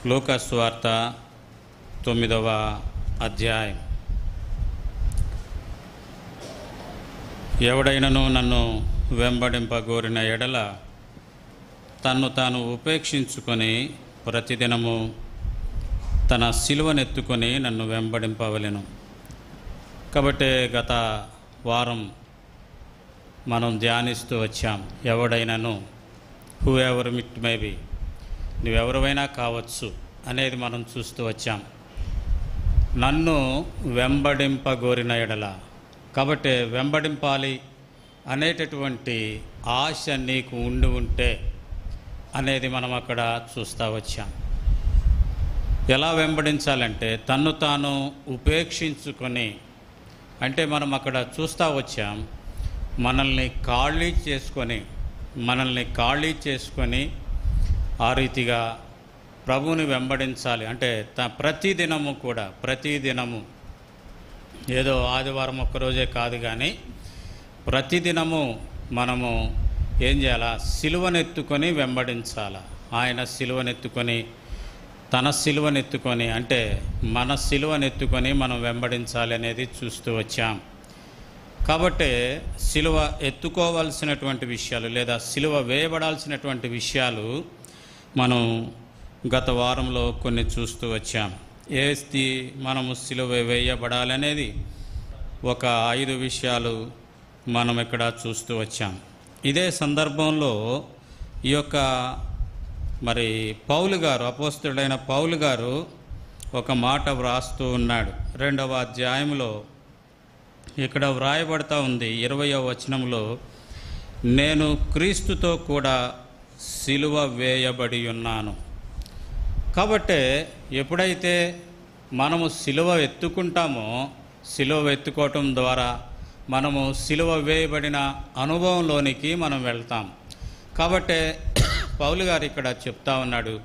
లూకా సువార్త 9వ అధ్యాయం. ఎవడైనను నన్ను వెంబడింపగోరిన ఎడల తన్ను తాను ఉపేక్షించుకొని ప్రతిదినము తన సిలువనెత్తుకొని నన్ను వెంబడింపవలెను. కాబట్టి గత వారం మనం ధ్యానిస్తూ వచ్చాం. ఎవడైనను, whoever it may be, నువ్వెవరివైనా కావచ్చు అనేది మనం చూస్తూ వచ్చాం. నన్ను వెంబడింపగోరిన ఎడల, కాబట్టి వెంబడింపాలి అనేటటువంటి ఆశ నీకు ఉంటే అనేది మనం అక్కడ చూస్తూ వచ్చాం. ఎలా వెంబడించాలంటే తన్ను తాను ఉపేక్షించుకొని, అంటే మనం అక్కడ చూస్తూ వచ్చాం, మనల్ని ఖాళీ చేసుకొని ఆ రీతిగా ప్రభువుని వెంబడించాలి. అంటే ప్రతిదినము ఏదో ఆదివారం ఒక్కరోజే కాదు, కానీ ప్రతిదినము మనము ఏం చేయాలా? సిలువనెత్తుకొని వెంబడించాలి. ఆయన సిలువనెత్తుకొని, తన సిలువనెత్తుకొని, అంటే మన సిలువనెత్తుకొని మనం వెంబడించాలి అనేది చూస్తూ వచ్చాం. కాబట్టి సిలువ ఎత్తుకోవాల్సినటువంటి విషయాలు లేదా సిలువ వేయబడాల్సినటువంటి విషయాలు మనం గత వారంలో కొన్ని చూస్తూ వచ్చాం. ఏది మనము సిలువ వేయబడాలనేది ఒక 5 విషయాలు మనం ఇక్కడ చూస్తూ వచ్చాం. ఇదే సందర్భంలో ఈ యొక్క పౌలు గారు, అపోస్తలుడైన పౌలు గారు ఒక మాట వ్రాస్తూ ఉన్నాడు. 2వ అధ్యాయంలో ఇక్కడ వ్రాయబడతా ఉంది 20వ వచనంలో, నేను క్రీస్తుతో కూడా సిలువ వేయబడి ఉన్నాను. కాబట్టి ఎప్పుడైతే మనము సిలువ ఎత్తుకుంటామో, సిలువ ఎత్తుకోవటం ద్వారా మనము సిలువ వేయబడిన అనుభవంలోనికి మనం వెళ్తాం. కాబట్టి పౌలు గారు ఇక్కడ చెప్తా ఉన్నాడు,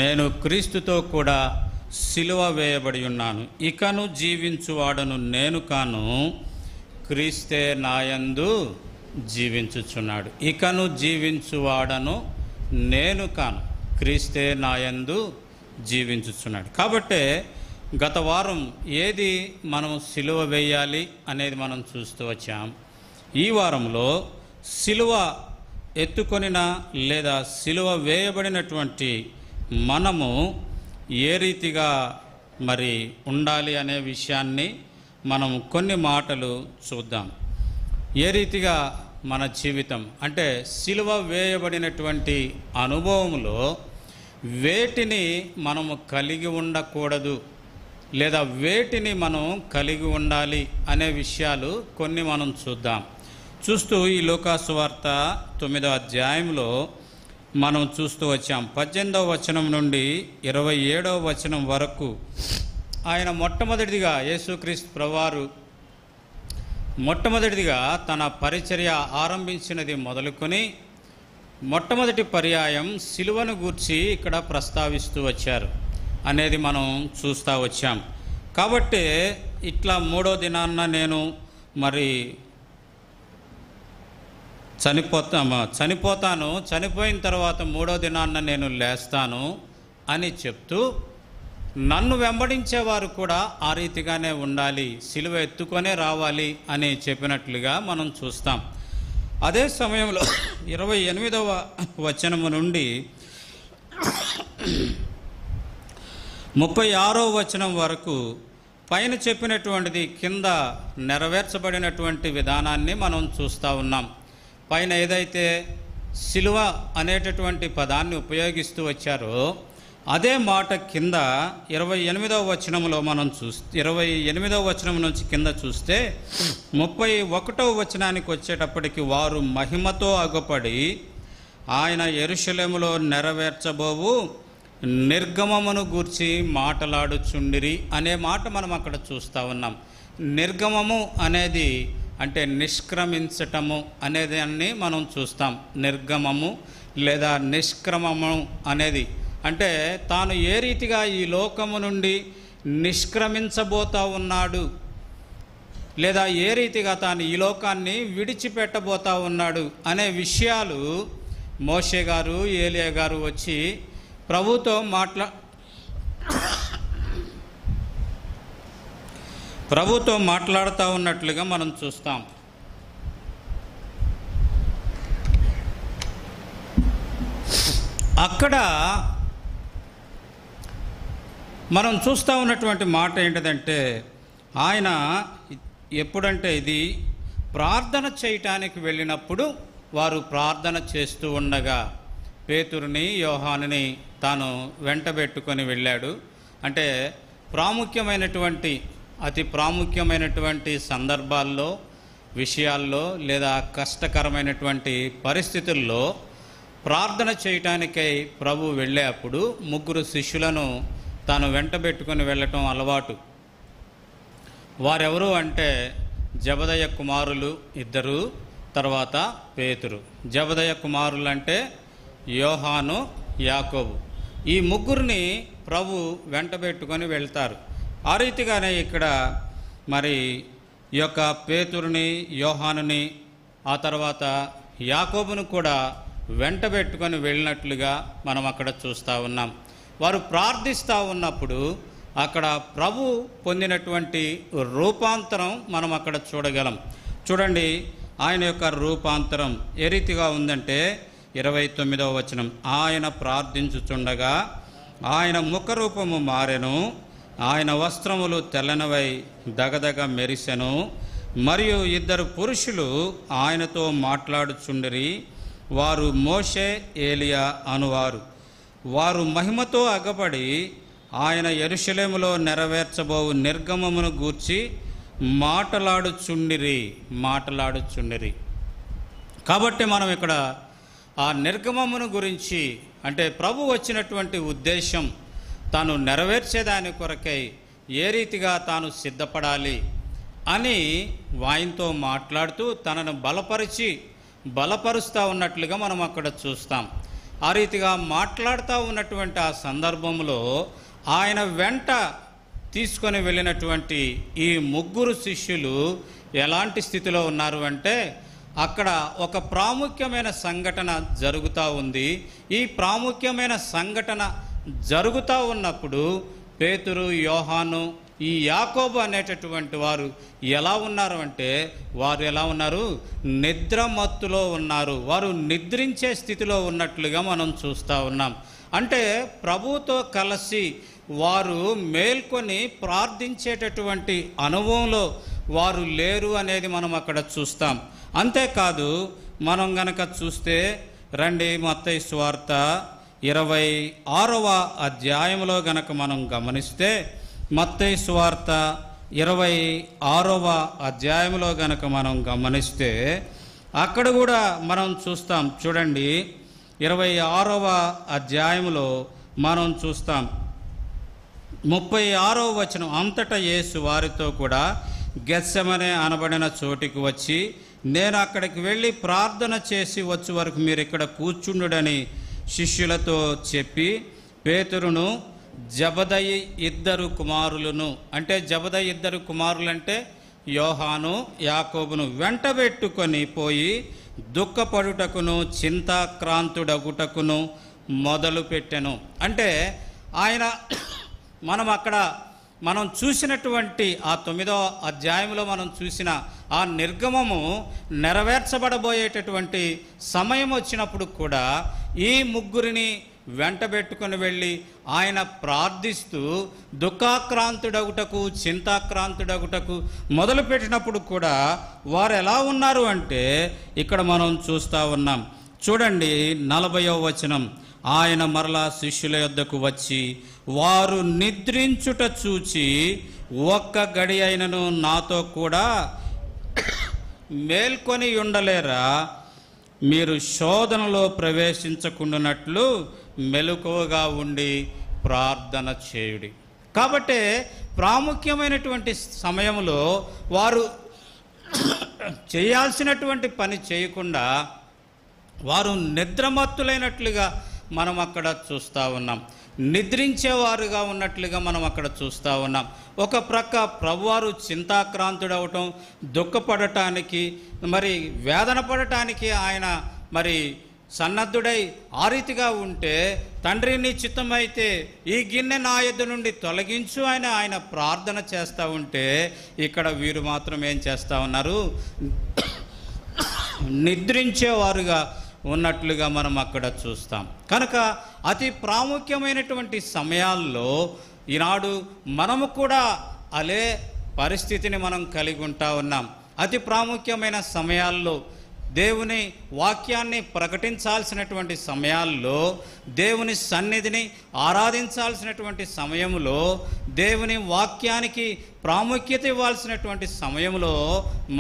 నేను క్రీస్తుతో కూడా సిలువ వేయబడి ఉన్నాను. ఇకను జీవించువాడను నేను కాను, క్రీస్తే నాయందు జీవించుచున్నాడు. ఇకను జీవించువాడను నేను కాను, క్రీస్తే నాయందు జీవించుచున్నాడు. కాబట్టి గత వారం ఏది మనం సిలువ వేయాలి అనేది మనం చూస్తూ వచ్చాం. ఈ వారంలో సిలువ ఎత్తుకొనిన లేదా సిలువ వేయబడినటువంటి మనము ఏ రీతిగా ఉండాలి అనే విషయాన్ని మనం కొన్ని మాటలు చూద్దాం. ఏ రీతిగా మన జీవితం, అంటే సిలువ వేయబడినటువంటి అనుభవంలో వేటిని మనము కలిగి ఉండకూడదు లేదా వేటిని మనం కలిగి ఉండాలి అనే విషయాలు కొన్ని మనం చూద్దాం. చూస్తూ ఈ లూకా సువార్త 9వ అధ్యాయంలో మనం చూస్తూ వచ్చాం. 18వ వచనం నుండి 27వ వచనం వరకు ఆయన మొట్టమొదటిదిగా, యేసుక్రీస్తు ప్రభువారు మొట్టమొదటిదిగా తన పరిచర్య ఆరంభించినది మొదలుకొని మొట్టమొదటి పర్యాయం సిలువను గూర్చి ఇక్కడ ప్రస్తావిస్తూ వచ్చారు అనేది మనం చూస్తూ వచ్చాం. కాబట్టి ఇట్లా 3వ దినాన్న నేను చనిపోతాను, చనిపోయిన తర్వాత 3వ దినాన్న నేను లేస్తాను అని చెప్తూ, నన్ను వెంబడించేవారు కూడా ఆ రీతిగానే ఉండాలి, సిలువ ఎత్తుకొనే రావాలి అని చెప్పినట్లుగా మనం చూస్తాం. అదే సమయంలో 28వ వచనము నుండి 36వ వచనం వరకు పైన చెప్పినటువంటిది కింద నెరవేర్చబడినటువంటి విధానాన్ని మనం చూస్తూ ఉన్నాం. పైన ఏదైతే సిలువ అనేటటువంటి పదాన్ని ఉపయోగిస్తూ వచ్చారో అదే మాట కింద 28వ వచనంలో మనం 28వ వచనం నుంచి కింద చూస్తే 31వ వచనానికి వచ్చేటప్పటికి, వారు మహిమతో అగుపడి ఆయన యెరూషలేములో నెరవేర్చబోవు నిర్గమమును గూర్చి మాటలాడుచుండిరి అనే మాట మనం అక్కడ చూస్తూ ఉన్నాం. నిర్గమము అనేది అంటే నిష్క్రమించటము అనేది అన్ని మనం చూస్తాం. నిర్గమము లేదా నిష్క్రమము అనేది అంటే తాను ఏ రీతిగా ఈ లోకము నుండి నిష్క్రమించబోతా ఉన్నాడు లేదా ఏ రీతిగా తాను ఈ లోకాన్ని విడిచిపెట్టబోతా ఉన్నాడు అనే విషయాలు మోషే గారు ఏలియా గారు వచ్చి ప్రభుతో మాట్లాడుతూ ఉన్నట్లుగా మనం చూస్తాం. అక్కడ మనం చూస్తూ ఉన్నటువంటి మాట ఏంటిదంటే, ఆయన ఎప్పుడంటే ఇది ప్రార్థన చేయటానికి వెళ్ళినప్పుడు వారు ప్రార్థన చేస్తూ ఉండగా పేతురుని యోహానుని తాను వెంటబెట్టుకొని వెళ్ళాడు. అంటే అతి ప్రాముఖ్యమైనటువంటి సందర్భాల్లో, విషయాల్లో లేదా కష్టకరమైనటువంటి పరిస్థితుల్లో ప్రార్థన చేయటానికై ప్రభు వెళ్ళేప్పుడు 3 శిష్యులను తాను వెంటబెట్టుకొని వెళ్ళటం అలవాటు. వారెవరు అంటే జబదయ కుమారులు 2, తర్వాత పేతురు. జబదయ కుమారులు అంటే యోహాను, యాకోబు. ఈ 3ని ప్రభు వెంటబెట్టుకొని వెళ్తారు. ఆ రీతిగానే ఇక్కడ మరి ఈ యొక్క పేతురుని, యోహానుని, ఆ తర్వాత యాకోబును కూడా వెంటబెట్టుకొని వెళ్ళినట్లుగా మనం అక్కడ చూస్తూ ఉన్నాం. వారు ప్రార్థిస్తూ ఉన్నప్పుడు అక్కడ ప్రభు పొందినటువంటి రూపాంతరం మనం అక్కడ చూడగలం. చూడండి, ఆయన యొక్క రూపాంతరం ఏ రీతిగా ఉందంటే 29వ వచనం, ఆయన ప్రార్థించుచుండగా ఆయన ముఖరూపము మారెను, ఆయన వస్త్రములు తెల్లనవై దగదగ మెరిసెను, మరియు 2 పురుషులు ఆయనతో మాట్లాడుచుండిరి. వారు మోషే, ఏలియా అనువారు. వారు మహిమతో అగపడి ఆయన యెరూషలేములో నెరవేర్చబోవు నిర్గమమును గూర్చి మాటలాడుచుండిరి. కాబట్టి మనం ఇక్కడ ఆ నిర్గమమును గురించి, అంటే ప్రభు వచ్చినటువంటి ఉద్దేశం తాను నెరవేర్చేదాని కొరకై ఏ రీతిగా తాను సిద్ధపడాలి అని ఆయనతో మాట్లాడుతూ తనను బలపరుస్తూ ఉన్నట్లుగా మనం అక్కడ చూస్తాం. ఆ రీతిగా మాట్లాడుతూ ఉన్నటువంటి ఆ సందర్భంలో ఆయన వెంట తీసుకొని వెళ్ళినటువంటి ఈ 3 శిష్యులు ఎలాంటి స్థితిలో ఉన్నారు అంటే, అక్కడ ఒక ప్రాముఖ్యమైన సంఘటన జరుగుతూ ఉంది. ఈ ప్రాముఖ్యమైన సంఘటన జరుగుతూ ఉన్నప్పుడు పేతురు, యోహాను, ఈ యాకోబు అనేటటువంటి వారు ఎలా ఉన్నారు అంటే, వారు ఎలా ఉన్నారు? నిద్రమత్తులో ఉన్నారు. వారు నిద్రించే స్థితిలో ఉన్నట్లుగా మనం చూస్తూ ఉన్నాం. అంటే ప్రభువుతో కలిసి వారు మేల్కొని ప్రార్థించేటటువంటి అనుభవంలో వారు లేరు అనేది మనం అక్కడ చూస్తాం. అంతేకాదు, మనం గనక చూస్తే రండి, మత్తయి సువార్త 26వ అధ్యాయంలో గనక మనం గమనిస్తే, మత్తయి సువార్త 26వ అధ్యాయంలో గనక మనం గమనిస్తే అక్కడ కూడా మనం చూస్తాం. చూడండి, 26వ అధ్యాయంలో మనం చూస్తాం 36వ వచనం, అంతటా యేసు వారితో కూడా గెత్సెమనే అనబడిన చోటికి వచ్చి, నేను అక్కడికి వెళ్ళి ప్రార్థన చేసి వచ్చే వరకు మీరు ఇక్కడ కూర్చుండుడని శిష్యులతో చెప్పి పేతురును జబదయి 2 కుమారులను, అంటే జబదయి 2 కుమారులంటే యోహాను, యాకోబును వెంటబెట్టుకొని పోయి దుఃఖపడుటకును చింతాక్రాంతుడగుటకును మొదలుపెట్టెను. అంటే ఆయన మనం చూసినటువంటి ఆ 9వ అధ్యాయంలో మనం చూసిన ఆ నిర్గమము నెరవేర్చబడబోయేటటువంటి సమయం వచ్చినప్పుడు కూడా ఈ 3ని వెంటబెట్టుకొని వెళ్ళి ఆయన ప్రార్థిస్తూ దుఃఖాక్రాంతుడగుటకు చింతాక్రాంతుడగుటకు మొదలుపెట్టినప్పుడు కూడా వారు ఎలా ఉన్నారు అంటే ఇక్కడ మనం చూస్తూ ఉన్నాం. చూడండి, 40వ వచనం, ఆయన మరలా శిష్యుల యొద్దకు వచ్చి వారు నిద్రించుట చూచి, ఒక్క గడి అయినను నాతో కూడా మేల్కొని ఉండలేరా? మీరు శోధనలో ప్రవేశించకుండానట్లు మెలకువగా ఉండి ప్రార్థన చేయుడి. కాబట్టి ప్రాముఖ్యమైనటువంటి సమయంలో వారు చేయాల్సినటువంటి పని చేయకుండా వారు నిద్రమత్తులైనట్లుగా మనం అక్కడ చూస్తూ ఉన్నాం. నిద్రించేవారుగా ఉన్నట్లుగా మనం అక్కడ చూస్తూ ఉన్నాం. ఒక ప్రక్క ప్రభువారు చింతాక్రాంతుడవటం, దుఃఖపడటానికి, మరి వేదన పడటానికి ఆయన మరి సన్నద్ధుడై ఆ రీతిగా ఉంటే, తండ్రి నీ చిత్తమైతే ఈ గిన్నె నా యొద్ద నుండి తొలగించు అని ఆయన ప్రార్థన చేస్తూ ఉంటే, ఇక్కడ వీరు మాత్రం ఏం చేస్తూ ఉన్నారు? నిద్రించేవారుగా ఉన్నట్లుగా మనం అక్కడ చూస్తాం. కనుక అతి ప్రాముఖ్యమైనటువంటి సమయాల్లో ఈనాడు మనము కూడా అదే పరిస్థితిని మనం కలిగి ఉంటా ఉన్నాం. అతి ప్రాముఖ్యమైన సమయాల్లో దేవుని వాక్యాన్ని ప్రకటించాల్సినటువంటి సమయాల్లో, దేవుని సన్నిధిని ఆరాధించాల్సినటువంటి సమయంలో, దేవుని వాక్యానికి ప్రాముఖ్యత ఇవ్వాల్సినటువంటి సమయంలో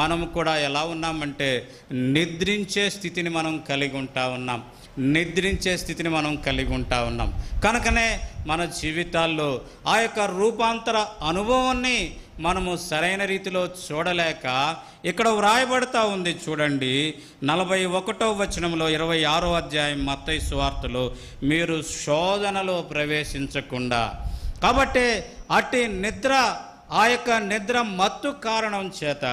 మనము కూడా ఎలా ఉన్నామంటే నిద్రించే స్థితిని మనం కలిగి ఉంటా ఉన్నాం. నిద్రించే స్థితిని మనం కలిగి ఉంటా ఉన్నాం. కనుకనే మన జీవితాల్లో ఆ యొక్క రూపాంతర అనుభవాన్ని మనము సరైన రీతిలో చూడలేక ఇక్కడ వ్రాయబడతా ఉంది. చూడండి, 41వ వచనంలో 26వ అధ్యాయం మత్తయి సువార్తలో, మీరు శోధనలో ప్రవేశించకుండా. కాబట్టి అట్టి నిద్ర, ఆ యొక్క నిద్ర మత్తు కారణం చేత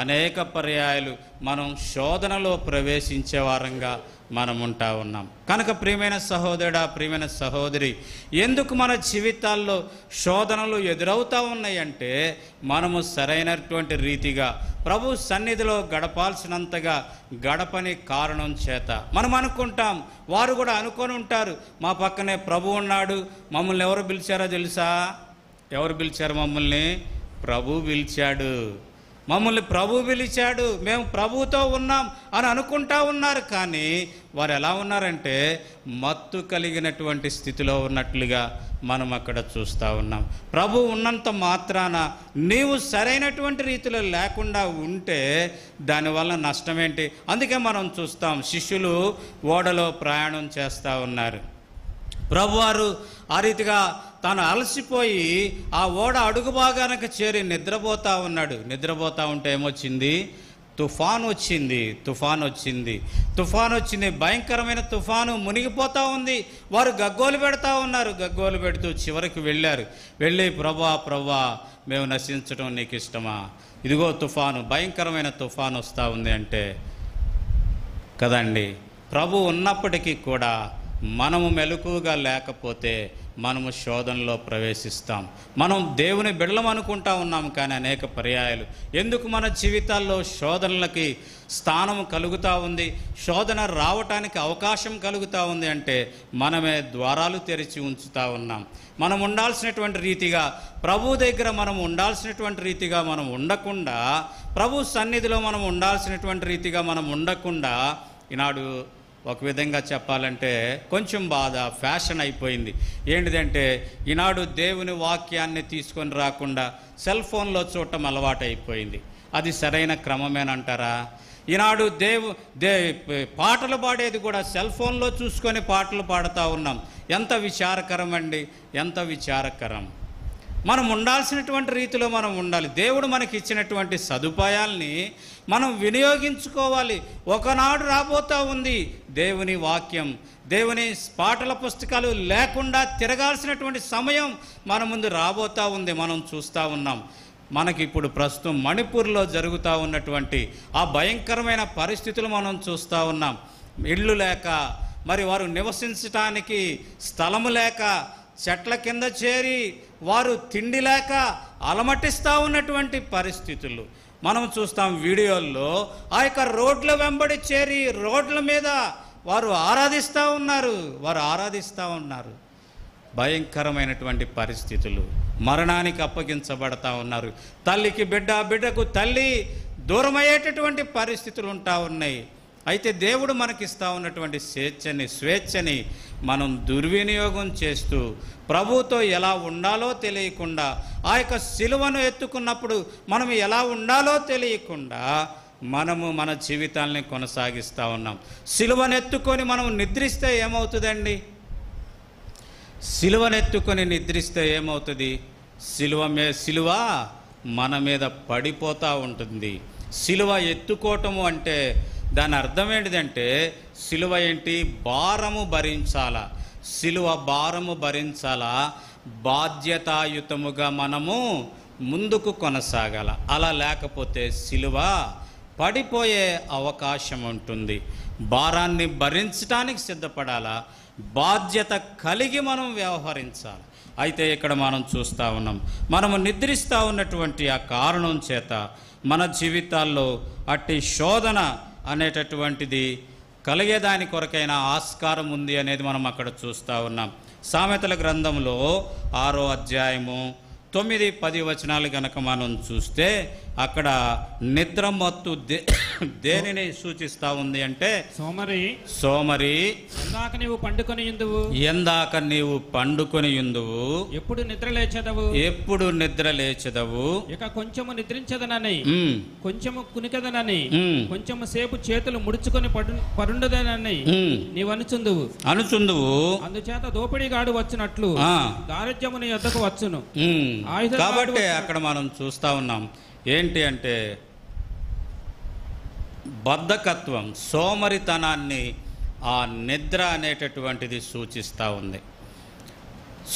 అనేక పర్యాయాలు మనం శోధనలో ప్రవేశించే వారంగా మనం ఉంటా ఉన్నాం. కనుక ప్రియమైన సహోదరుడా, ప్రియమైన సహోదరి, ఎందుకు మన జీవితాల్లో శోధనలు ఎదురవుతూ ఉన్నాయంటే మనము సరైనటువంటి రీతిగా ప్రభు సన్నిధిలో గడపాల్సినంతగా గడపని కారణం చేత. మనం అనుకుంటాం, వారు కూడా అనుకొని ఉంటారు, మా పక్కనే ప్రభు ఉన్నాడు, మమ్మల్ని ఎవరు పిలిచారో తెలుసా? ఎవరు పిలిచారు మమ్మల్ని? ప్రభు పిలిచాడు. మమ్మల్ని ప్రభు పిలిచాడు, మేము ప్రభువుతో ఉన్నాం అని అనుకుంటా ఉన్నారు. కానీ వారు ఎలా ఉన్నారంటే మత్తు కలిగినటువంటి స్థితిలో ఉన్నట్లుగా మనం అక్కడ చూస్తూ ఉన్నాం. ప్రభు ఉన్నంత మాత్రాన నీవు సరైనటువంటి రీతిలో లేకుండా ఉంటే దానివల్ల నష్టం ఏంటి? అందుకే మనం చూస్తాం, శిష్యులు ఓడలో ప్రయాణం చేస్తూ ఉన్నారు. ప్రభువారు ఆ రీతిగా తాను అలసిపోయి ఆ ఓడ అడుగు భాగానికి చేరి నిద్రపోతూ ఉన్నాడు. నిద్రపోతూ ఉంటే ఏమొచ్చింది? తుఫాను వచ్చింది. తుఫాను వచ్చింది. భయంకరమైన తుఫాను మునిగిపోతూ ఉంది. వారు గగ్గోలు పెడతా ఉన్నారు. గగ్గోలు పెడుతూ చివరికి వెళ్ళి ప్రభా మేము నశించడం నీకు ఇష్టమా? ఇదిగో తుఫాను, భయంకరమైన తుఫాను వస్తూ ఉంది అంటే కదండి. ప్రభు ఉన్నప్పటికీ కూడా మనము మెలకువగా లేకపోతే మనము శోధనలో ప్రవేశిస్తాం. మనం దేవుని బిడ్డలం అనుకుంటా ఉన్నాం, కానీ అనేక పర్యాయాలు ఎందుకు మన జీవితాల్లో శోధనలకి స్థానం కలుగుతూ ఉంది, శోధన రావటానికి అవకాశం కలుగుతూ ఉంది అంటే మనమే ద్వారాలు తెరిచి ఉంచుతూ ఉన్నాం. మనం ఉండాల్సినటువంటి రీతిగా ప్రభు దగ్గర మనం ఉండాల్సినటువంటి రీతిగా మనం ఉండకుండా, ప్రభు సన్నిధిలో మనం ఉండాల్సినటువంటి రీతిగా మనం ఉండకుండా, ఈనాడు ఒక విధంగా చెప్పాలంటే కొంచెం బాధ, ఫ్యాషన్ అయిపోయింది. ఏంటిదంటే ఈనాడు దేవుని వాక్యాన్ని తీసుకొని రాకుండా సెల్ ఫోన్లో చూడటం అలవాటు అయిపోయింది. అది సరైన క్రమమేనంటారా? ఈనాడు పాటలు పాడేది కూడా సెల్ ఫోన్లో చూసుకొని పాటలు పాడుతూ ఉన్నాం. ఎంత విచారకరం అండి, ఎంత విచారకరం. మనం ఉండాల్సినటువంటి రీతిలో మనం ఉండాలి. దేవుడు మనకి ఇచ్చినటువంటి సదుపాయాల్ని మనం వినియోగించుకోవాలి. ఒకనాడు రాబోతూ ఉంది దేవుని వాక్యం, దేవుని పాటల పుస్తకాలు లేకుండా తిరగాల్సినటువంటి సమయం మన ముందు రాబోతూ ఉంది. మనం చూస్తూ ఉన్నాం. మనకి ఇప్పుడు ప్రస్తుతం మణిపూర్లో జరుగుతూ ఉన్నటువంటి ఆ భయంకరమైన పరిస్థితులు మనం చూస్తూ ఉన్నాం. ఇళ్ళు లేక, మరి వారు నివసించటానికి స్థలము లేక, చెట్ల కింద చేరి వారు తిండి లేక అలమటిస్తూ ఉన్నటువంటి పరిస్థితులు మనం చూస్తాం. వీడియోల్లో ఆ యొక్క రోడ్ల వెంబడి చేరి రోడ్ల మీద వారు ఆరాధిస్తూ ఉన్నారు. భయంకరమైనటువంటి పరిస్థితులు, మరణానికి అప్పగించబడతా ఉన్నారు. తల్లికి బిడ్డ, బిడ్డకు తల్లి దూరమయ్యేటటువంటి పరిస్థితులు ఉంటా ఉన్నాయి. అయితే దేవుడు మనకిస్తా ఉన్నటువంటి స్వేచ్ఛని మనం దుర్వినియోగం చేస్తూ ప్రభువుతో ఎలా ఉండాలో తెలియకుండా, ఆ యొక్క సిలువను ఎత్తుకున్నప్పుడు మనం ఎలా ఉండాలో తెలియకుండా మనము మన జీవితాలని కొనసాగిస్తూ ఉన్నాం. సిలువను ఎత్తుకొని మనం నిద్రిస్తే ఏమవుతుందండి? సిలువనెత్తుకొని నిద్రిస్తే ఏమవుతుంది? సిలువ మన మీద పడిపోతూ ఉంటుంది. సిలువ ఎత్తుకోవటము అంటే దాని అర్థం ఏంటిదంటే, సిలువ ఏంటి? భారము భరించాలా, సిలువ భారము భరించాలా, బాధ్యతాయుతముగా మనము ముందుకు కొనసాగాల. అలా లేకపోతే సిలువ పడిపోయే అవకాశం ఉంటుంది. భారాన్ని భరించడానికి సిద్ధపడాలా, బాధ్యత కలిగి మనం వ్యవహరించాలి. అయితే ఇక్కడ మనం చూస్తూ ఉన్నాం, మనము నిద్రిస్తూ ఉన్నటువంటి ఆ కారణం చేత మన జీవితాల్లో అట్టి శోధన అనేటటువంటిది కలిగేదాని కొరకైన ఆస్కారం ఉంది అనేది మనం అక్కడ చూస్తూ ఉన్నాం. సామెతల గ్రంథంలో 6వ అధ్యాయము 9-10 వచనాలు గనక మనం చూస్తే అక్కడ నిద్రమత్తు దేనిని సూచిస్తూ ఉంది అంటే, సోమరి ఎందాక నీవు పండుకొని యుందువు, ఎప్పుడు నిద్ర లేచెదవు, ఇక కొంచెము నిద్రించదనని, కొంచెము కునికదనని, కొంచెము సేపు చేతులు ముడుచుకొని పరుండదనని నీవు అనుచుందువు. అందుచేత దోపిడిగాడు వచ్చినట్లు దారిద్ర్యము నీ యొద్దకు వచ్చును. కాబట్టి అక్కడ మనం చూస్తా ఉన్నాం ఏంటి అంటే, బద్ధకత్వం, సోమరితనాన్ని ఆ నిద్ర అనేటటువంటిది సూచిస్తూ ఉంది.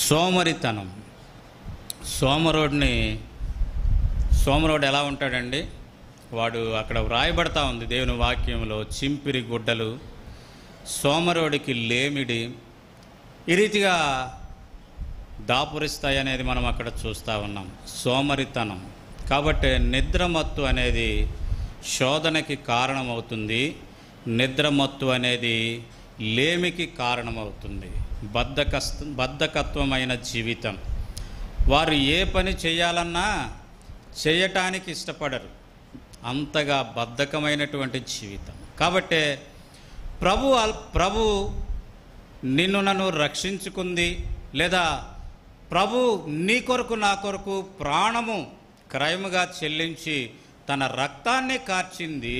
సోమరితనం, సోమరోడు ఎలా ఉంటాడండి? వాడు అక్కడ వ్రాయబడతా ఉంది దేవుని వాక్యంలో, చింపిరి గుడ్డలు, సోమరోడికి లేమిడి, ఈ రీతిగా దాపురిస్తాయి అనేది మనం అక్కడ చూస్తూ ఉన్నాం. సోమరితనం. కాబట్టి నిద్రమత్తు అనేది శోధనకి కారణమవుతుంది. నిద్రమత్తు అనేది లేమికి కారణమవుతుంది. బద్ధకత్వమైన జీవితం. వారు ఏ పని చేయాలన్నా చేయటానికి ఇష్టపడరు, అంతగా బద్ధకమైనటువంటి జీవితం. కాబట్టే ప్రభు నిన్ను నన్ను రక్షించుకుంది, లేదా ప్రభు నీ కొరకు నా కొరకు ప్రాణము క్రయముగా చెల్లించి తన రక్తాన్ని కార్చింది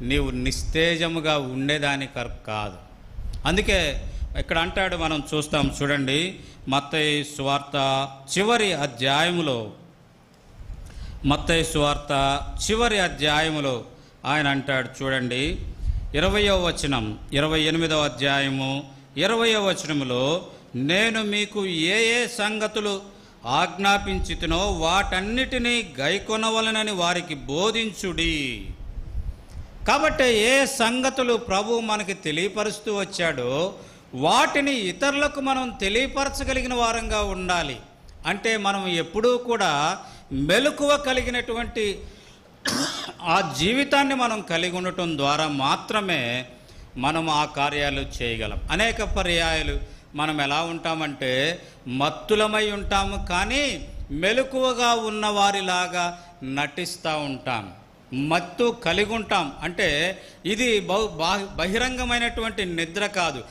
నీవు నిస్తేజముగా ఉండేదాని కాదు. అందుకే ఇక్కడ అంటాడు, మనం చూస్తాం చూడండి, మత్తయి సువార్త చివరి అధ్యాయములో ఆయన అంటాడు చూడండి, 20వ వచనం, 28వ అధ్యాయము 20వ వచనములో, నేను మీకు ఏ సంగతులు ఆజ్ఞాపించితినో వాటన్నిటినీ గైకొనవలనని వారికి బోధించుడి. కాబట్టి ఏ సంగతులు ప్రభు మనకి తెలియపరుస్తూ వచ్చాడో వాటిని ఇతరులకు మనం తెలియపరచగలిగిన వారంగా ఉండాలి. అంటే మనం ఎప్పుడూ కూడా మెలకువ కలిగినటువంటి ఆ జీవితాన్ని మనం కలిగి ఉండటం ద్వారా మాత్రమే మనం ఆ కార్యాలు చేయగలం. అనేక పర్యాయాలు మనం ఎలా ఉంటామంటే మత్తులమై ఉంటాము, కానీ మెలకువగా ఉన్నవారిలాగా నటిస్తూ ఉంటాం. మత్తు కలిగి ఉంటాం అంటే ఇది బహిరంగమైనటువంటి నిద్ర కాదు,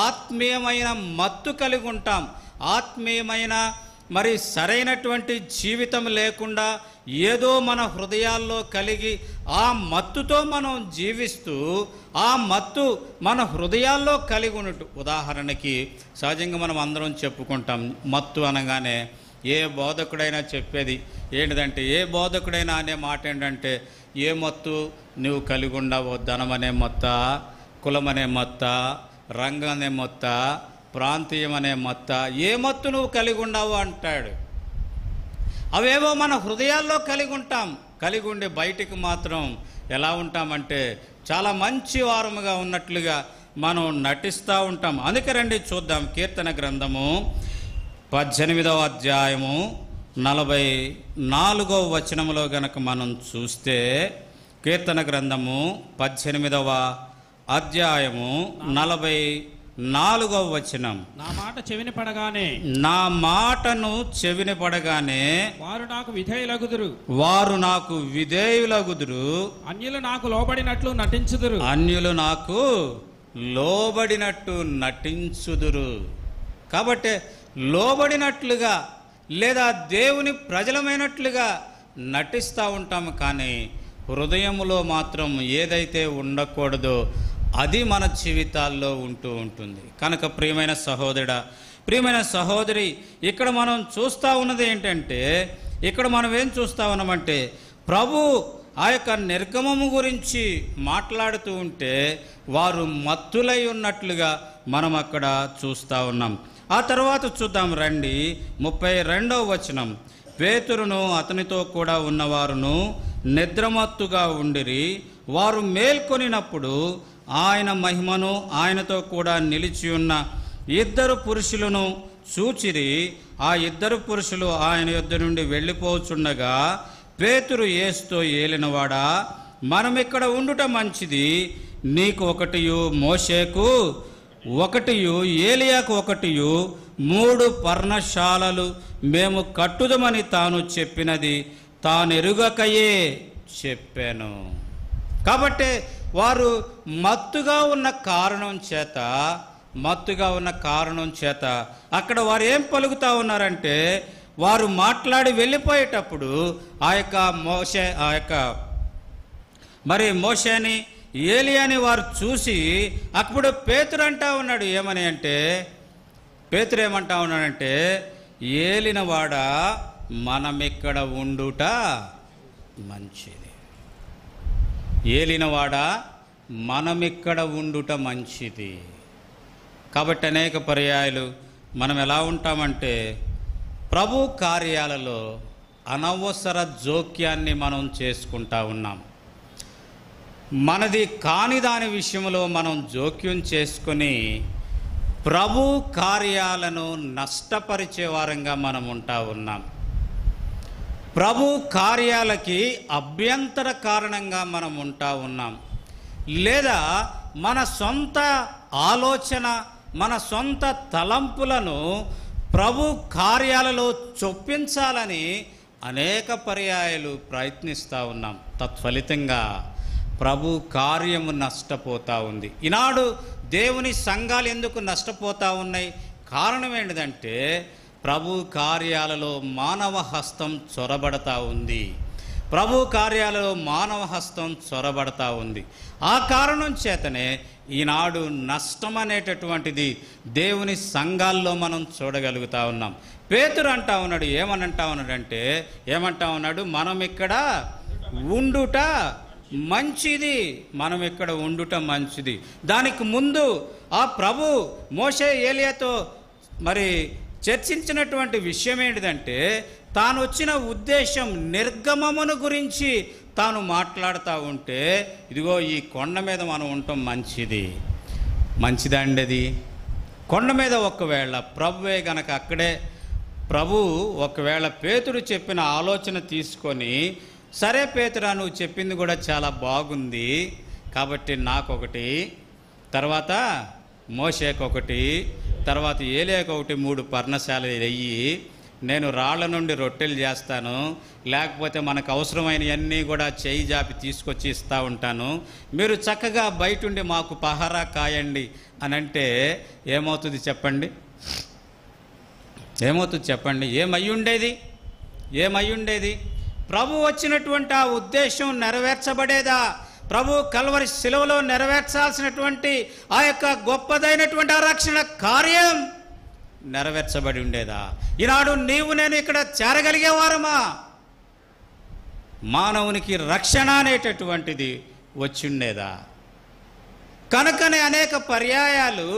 ఆత్మీయమైన మత్తు కలిగి ఉంటాం. ఆత్మీయమైన మరి సరైనటువంటి జీవితం లేకుండా ఏదో మన హృదయాల్లో కలిగి ఆ మత్తుతో మనం జీవిస్తూ ఆ మత్తు మన హృదయాల్లో కలిగి ఉన్నట్టు. ఉదాహరణకి సహజంగా మనం అందరం చెప్పుకుంటాం, మత్తు అనగానే ఏ బోధకుడైనా చెప్పేది ఏంటిదంటే, ఏ బోధకుడైనా అనే మాట ఏంటంటే, ఏ మత్తు నువ్వు కలిగి ఉండవో, ధనమనే మొత్త, కులమనే మొత్త, రంగం అనే మొత్త, ప్రాంతీయం అనే మొత్త, ఏ మత్తు నువ్వు కలిగి ఉండవు అంటాడు. అవేవో మన హృదయాల్లో కలిగి ఉంటాం, కలిగి ఉండి బయటికి మాత్రం ఎలా ఉంటామంటే చాలా మంచి వారముగా ఉన్నట్లుగా మనం నటిస్తూ ఉంటాం. అందుకే రండి చూద్దాం, కీర్తన గ్రంథము 18వ అధ్యాయము 44వ వచనములో గనక మనం చూస్తే, కీర్తన గ్రంథము 18వ అధ్యాయము 44వ వచనం, నా మాటను చెవిని పడగానే వారు నాకు విధేయులగుదురు, అన్యులు నాకు లోబడినట్టు నటించుదురు. కాబట్టి లోబడినట్లుగా లేదా దేవుని ప్రజలమైనట్లుగా నటిస్తూ ఉంటాము, కానీ హృదయములో మాత్రం ఏదైతే ఉండకూడదో అది మన జీవితాల్లో ఉంటూ ఉంటుంది. కనుక ప్రియమైన సహోదరుడా, ప్రియమైన సహోదరి, ఇక్కడ మనం చూస్తూ ఉన్నది ఏంటంటే, ఇక్కడ మనం ఏం చూస్తూ ఉన్నామంటే, ప్రభు ఆ యొక్క నిర్గమము గురించి మాట్లాడుతూ ఉంటే వారు మత్తులై ఉన్నట్లుగా మనం అక్కడ చూస్తూ ఉన్నాం. ఆ తర్వాత చూద్దాం రండి, 32వ వచనం, పేతురును అతనితో కూడా ఉన్నవారును నిద్రమత్తుగా ఉండిరి, వారు మేల్కొనినప్పుడు ఆయన మహిమను ఆయనతో కూడా నిలిచి ఉన్న ఇద్దరు పురుషులను చూచిరి. ఆ ఇద్దరు పురుషులు ఆయన యొద్ద నుండి వెళ్ళిపోచుండగా పేతురు యేసుతో, ఏలినవాడా, మనమిక్కడ ఉండుట మంచిది. నీకు ఒకటియు, మోషేకు ఒకటియు, ఏలియాకు ఒకటియు 3 పర్ణశాలలు మేము కట్టుదమని తాను చెప్పినది తానెరుగకయే చెప్పాను. కాబట్టి వారు మత్తుగా ఉన్న కారణం చేత అక్కడ వారు ఏం పలుకుతా ఉన్నారంటే, వారు మాట్లాడి వెళ్ళిపోయేటప్పుడు మోషేని ఏలియాని వారు చూసి అప్పుడు పేతురు అంటా ఉన్నాడు. పేతురు ఏమంటా ఉన్నాడంటే, ఏలినవాడా, మనమిక్కడ ఉండుట మంచిది. ఏలినవాడా, మనమిక్కడ ఉండుట మంచిది. కాబట్టి అనేక పర్యాయాలు మనం ఎలా ఉంటామంటే, ప్రభు కార్యాలలో అనవసర జోక్యాన్ని మనం చేసుకుంటా ఉన్నాం. మనది కాని దాని విషయంలో మనం జోక్యం చేసుకొని ప్రభు కార్యాలను నష్టపరిచే వారంగా మనం ఉంటా ఉన్నాం. ప్రభు కార్యాలకి అభ్యంతర కారణంగా మనం ఉంటా ఉన్నాం. లేదా మన సొంత ఆలోచన, మన సొంత తలంపులను ప్రభు కార్యాలలో చొప్పించాలని అనేక పర్యాయాలు ప్రయత్నిస్తూ ఉన్నాం. తత్ఫలితంగా ప్రభు కార్యము నష్టపోతూ ఉంది. ఈనాడు దేవుని సంఘాలు ఎందుకు నష్టపోతూ ఉన్నాయి? కారణం ఏంటిదంటే, ప్రభు కార్యాలలో మానవ హస్తం చొరబడతా ఉంది. ఆ కారణం చేతనే ఈనాడు నష్టం అనేటటువంటిది దేవుని సంఘాల్లో మనం చూడగలుగుతా ఉన్నాం. పేతురు అంటా ఉన్నాడు, ఏమంటా ఉన్నాడు, మనం ఇక్కడ ఉండుట మంచిది. దానికి ముందు ఆ ప్రభు మోషే ఏలియాతో మరి చర్చించినటువంటి విషయం ఏంటిదంటే, తాను వచ్చిన ఉద్దేశం నిర్గమమును గురించి తాను మాట్లాడుతూ ఉంటే, ఇదిగో ఈ కొండ మీద మనం ఉండటం మంచిదండి. అది కొండ మీద ఒకవేళ ప్రభువే గనక ఒకవేళ పేతురు చెప్పిన ఆలోచన తీసుకొని, సరే పేతురా, నువ్వు చెప్పింది కూడా చాలా బాగుంది, కాబట్టి నాకొకటి, తర్వాత మోషేకొకటి, తర్వాత ఏలియాకొకటి 3 పర్ణశాలలు వెయ్యి, నేను రాళ్ల నుండి రొట్టెలు చేస్తాను, లేకపోతే మనకు అవసరమైనవన్నీ కూడా చేయి జాపి తీసుకొచ్చి ఇస్తూ ఉంటాను, మీరు చక్కగా బయటుండి మాకు పహారా కాయండి అని అంటే ఏమవుతుంది చెప్పండి? ఏమయ్యుండేది? ప్రభు వచ్చినటువంటి ఆ ఉద్దేశం నెరవేర్చబడేదా? ప్రభు కల్వరి శిలువలో నెరవేర్చాల్సినటువంటి ఆ యొక్క గొప్పదైనటువంటి ఆ రక్షణ కార్యం నెరవేర్చబడి ఉండేదా? ఈనాడు నీవు నేను ఇక్కడ చేరగలిగేవారమా? మానవునికి రక్షణ అనేటటువంటిది వచ్చిండేదా? కనుకనే అనేక పర్యాయాలు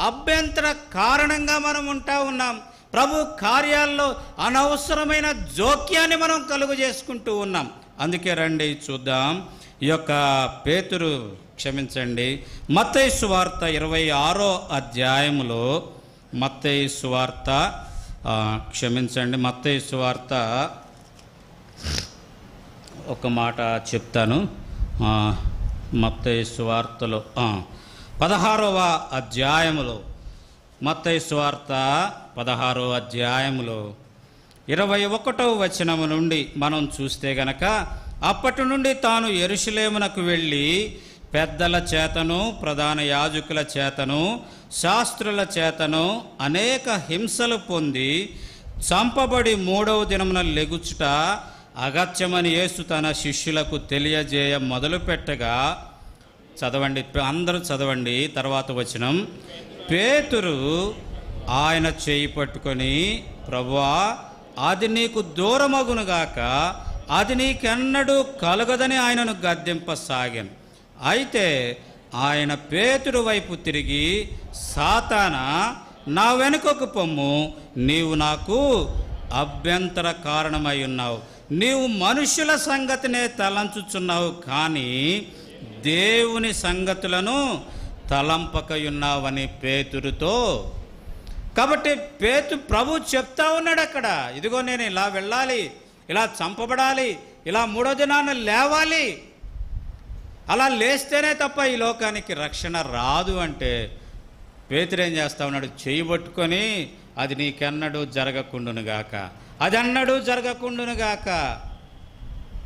అభ్యంతర కారణంగా మనం ఉంటా ఉన్నాం. ప్రభు కార్యాల్లో అనవసరమైన జోక్యాన్ని మనం కలుగు చేసుకుంటూ ఉన్నాం. అందుకే రండి చూద్దాం. ఈ యొక్క మత్తయి సువార్త 26వ అధ్యాయములో, మత్తయి సువార్త ఒక మాట చెప్తాను. మత్తయి సువార్తలో 16వ అధ్యాయములో, మత్తయి సువార్త 16వ అధ్యాయములో 21వ వచనము నుండి మనం చూస్తే గనక, అప్పటి నుండి తాను యెరూషలేమునకు వెళ్ళి పెద్దల చేతను, ప్రధాన యాజకుల చేతను, శాస్త్రుల చేతను అనేక హింసలు పొంది చంపబడి 3వ దినమున లెగుచుట అగత్యమని యేసు తన శిష్యులకు తెలియజేయ మొదలుపెట్టగా, అందరూ చదవండి. తర్వాత వచనం, పేతురు ఆయన చేయి పట్టుకొని, ప్రభువా, అది నీకు దూరమగునుగాక, అది నీకెన్నడూ కలగదని ఆయనను గద్దింపసాగాను. అయితే ఆయన పేతురు వైపు తిరిగి, సాతానా, నా వెనుకకు పొమ్ము, నీవు నాకు అభ్యంతర కారణమై ఉన్నావు. నీవు మనుషుల సంగతినే తలంచుచున్నావు, కానీ దేవుని సంగతులను తలంపకయున్నావని పేతురుతో. కాబట్టి ప్రభు చెప్తా ఉన్నాడు అక్కడ, ఇదిగో నేను ఇలా వెళ్ళాలి, ఇలా చంపబడాలి, ఇలా మూడో దినాన లేవాలి, అలా లేస్తేనే తప్ప ఈ లోకానికి రక్షణ రాదు అంటే పేతురు ఏం చేస్తా ఉన్నాడు? చెయ్యి పట్టుకొని అది నీకెన్నడూ జరగకుండునుగాక, అది అన్నడూ జరగకుండునుగాక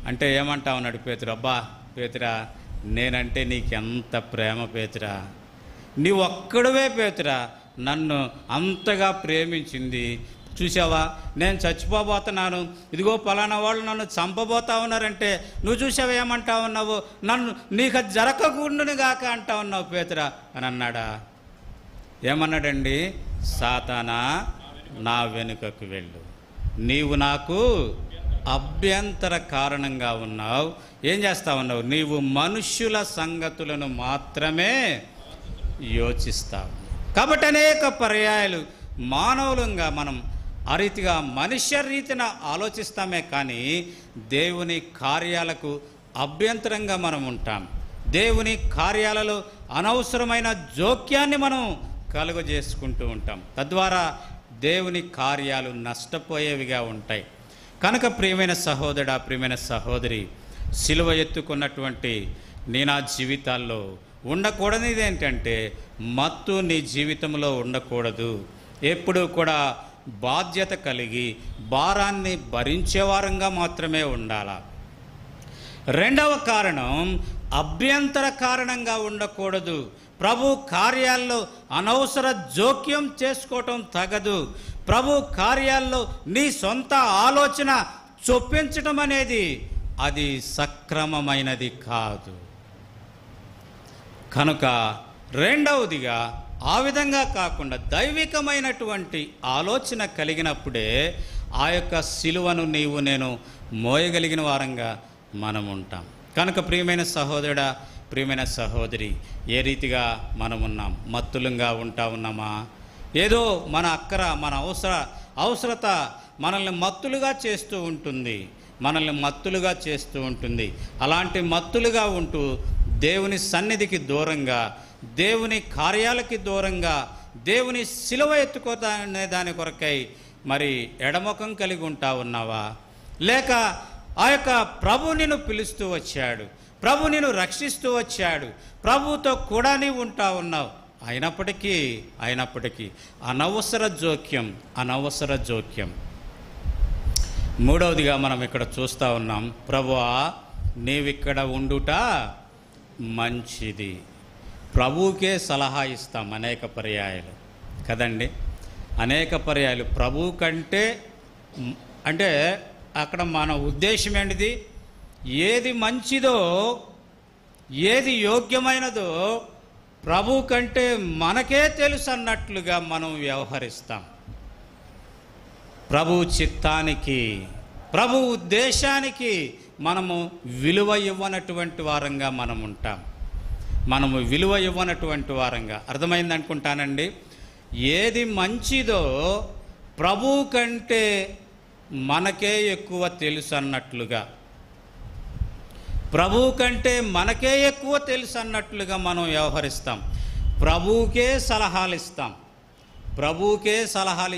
అంటే ఏమంటా ఉన్నాడు పేతురు? అబ్బా పేతురా, నేనంటే నీకెంత ప్రేమ పేతురా, నీ ఒక్కడవే పేతురా నన్ను అంతగా ప్రేమించింది. చూసావా, నేను చచ్చిపోబోతున్నాను, ఇదిగో పలానా వాళ్ళు నన్ను చంపబోతా ఉన్నారంటే నువ్వు చూసావా ఏమంటా ఉన్నావు? నన్ను నీకు జరగకుండును గాక అంటా ఉన్నావు పేతురా అని అన్నాడా? ఏమన్నాడండి? సాతానా, నా వెనుకకు వెళ్ళు, నీవు నాకు అభ్యంతర కారణంగా ఉన్నావు. ఏం చేస్తా ఉన్నావు? నీవు మనుష్యుల సంగతులను మాత్రమే యోచిస్తావు. కాబట్టి అనేక పర్యాయాలు మానవులంగా మనం ఆ రీతిగా మనుష్య రీతిన ఆలోచిస్తామే కానీ దేవుని కార్యాలకు అభ్యంతరంగా మనం ఉంటాం. దేవుని కార్యాలలో అనవసరమైన జోక్యాన్ని మనం కలుగజేసుకుంటూ ఉంటాం. తద్వారా దేవుని కార్యాలు నష్టపోయేవిగా ఉంటాయి. కనుక ప్రియమైన సహోదరుడా, ప్రియమైన సహోదరి, సిలువ ఎత్తుకున్నటువంటి నా జీవితాల్లో ఉండకూడనిది ఏంటంటే మత్తు నీ జీవితంలో ఉండకూడదు. ఎప్పుడూ కూడా బాధ్యత కలిగి భారాన్ని భరించేవారంగా మాత్రమే ఉండాలా. రెండవ కారణం, అభ్యంతర కారణంగా ఉండకూడదు. ప్రభు కార్యాల్లో అనవసర జోక్యం చేసుకోవటం తగదు. ప్రభు కార్యాల్లో నీ సొంత ఆలోచన చొప్పించటం అనేది అది సక్రమమైనది కాదు. కనుక రెండవదిగా ఆ విధంగా కాకుండా దైవికమైనటువంటి ఆలోచన కలిగినప్పుడే ఆ యొక్క సిలువను నేను మోయగలిగిన వారంగా మనం ఉంటాం. కనుక ప్రియమైన సహోదరుడా, ప్రియమైన సహోదరి, ఏ రీతిగా మనం ఉన్నాం? మత్తులంగా ఉంటా ఉన్నామా? ఏదో మన అక్కర, మన అవసరత మనల్ని మత్తులుగా చేస్తూ ఉంటుంది. అలాంటి మత్తులుగా ఉంటూ దేవుని సన్నిధికి దూరంగా, దేవుని కార్యాలకి దూరంగా, దేవుని సిలువ ఎత్తుకోనే దాని కొరకై మరి ఎడముఖం కలిగి ఉంటా ఉన్నావా? లేక ఆ యొక్క ప్రభు నిన్ను పిలుస్తూ వచ్చాడు, ప్రభు నిన్ను రక్షిస్తూ వచ్చాడు, ప్రభుతో కూడా నీవు ఉంటా ఉన్నావు. అయినప్పటికీ అనవసర జోక్యం. మూడవదిగా మనం ఇక్కడ చూస్తూ ఉన్నాం, ప్రభువా నీవిక్కడ ఉండుట మంచిది. ప్రభువుకే సలహా ఇస్తాం అనేక పర్యాయాలు కదండి. అనేక పర్యాయాలు ప్రభువు కంటే, అంటే అక్కడ మన ఉద్దేశం ఏంటిది? ఏది మంచిదో, ఏది యోగ్యమైనదో ప్రభు కంటే మనకే తెలుసు అన్నట్లుగా మనం వ్యవహరిస్తాం. ప్రభు చిత్తానికి, ప్రభు ఉద్దేశానికి మనము విలువ ఇవ్వనటువంటి వారంగా మనం ఉంటాం. అర్థమైంది అనుకుంటానండి. ఏది మంచిదో ప్రభు కంటే మనకే ఎక్కువ తెలుసు అన్నట్లుగా, మనం వ్యవహరిస్తాం. ప్రభువుకే సలహాలు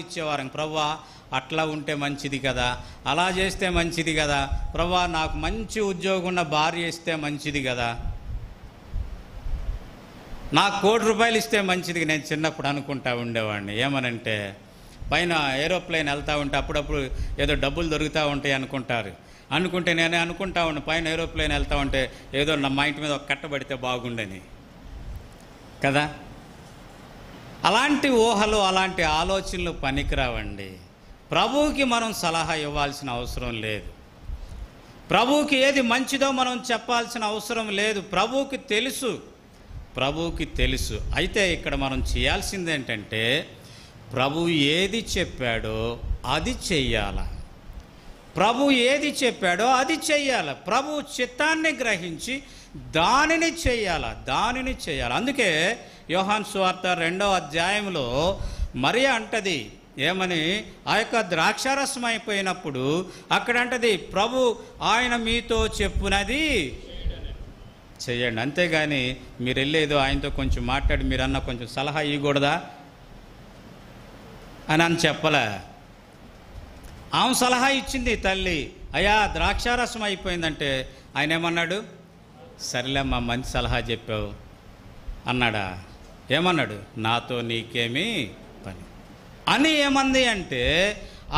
ఇచ్చేవారం. ప్రభువా అట్లా ఉంటే మంచిది కదా, అలా చేస్తే మంచిది కదా, ప్రభువా నాకు మంచి ఉద్యోగం ఉన్న భార్య ఇస్తే మంచిది కదా, నాకు ₹1,00,00,000 ఇస్తే మంచిది. నేను చిన్నప్పుడు అనుకుంటా ఉండేవాడిని. ఏమనంటే పైన ఏరోప్లేన్ వెళ్తూ ఉంటే అప్పుడప్పుడు ఏదో డబ్బులు దొరుకుతూ ఉంటాయి అనుకుంటే నేనే అనుకుంటా ఉన్నా, పైన ఏరోప్లేన్ వెళ్తూ ఉంటే ఏదో మా ఇంటి మీద ఒక కట్టబడితే బాగుండని కదా. అలాంటి ఊహలు, అలాంటి ఆలోచనలు పనికిరావండి. ప్రభువుకి మనం సలహా ఇవ్వాల్సిన అవసరం లేదు. ప్రభువుకి ఏది మంచిదో మనం చెప్పాల్సిన అవసరం లేదు. ప్రభువుకి తెలుసు. అయితే ఇక్కడ మనం చేయాల్సింది ఏంటంటే ప్రభువు ఏది చెప్పాడో అది చెయ్యాల. ప్రభు చిత్తాన్ని గ్రహించి దానిని చేయాల. అందుకే యోహాను సువార్త 2వ అధ్యాయంలో మరియ అంటది ఏమని, ఆ యొక్క ద్రాక్షారసం అయిపోయినప్పుడు అక్కడ అంటది, ప్రభు ఆయన మీతో చెప్పునది చేయండి. అంతేగాని మీరు వెళ్ళేదో ఆయనతో కొంచెం మాట్లాడి మీరన్నా కొంచెం సలహా ఇవ్వకూడదా అని చెప్పలే. ఆమె సలహా ఇచ్చింది తల్లి, అయ్యా ద్రాక్షారసం అయిపోయిందంటే ఆయన ఏమన్నాడు, సరేలేమ్మా మంచి సలహా చెప్పావు అన్నాడా? ఏమన్నాడు, నాతో నీకేమీ పని అని ఏమంది అంటే,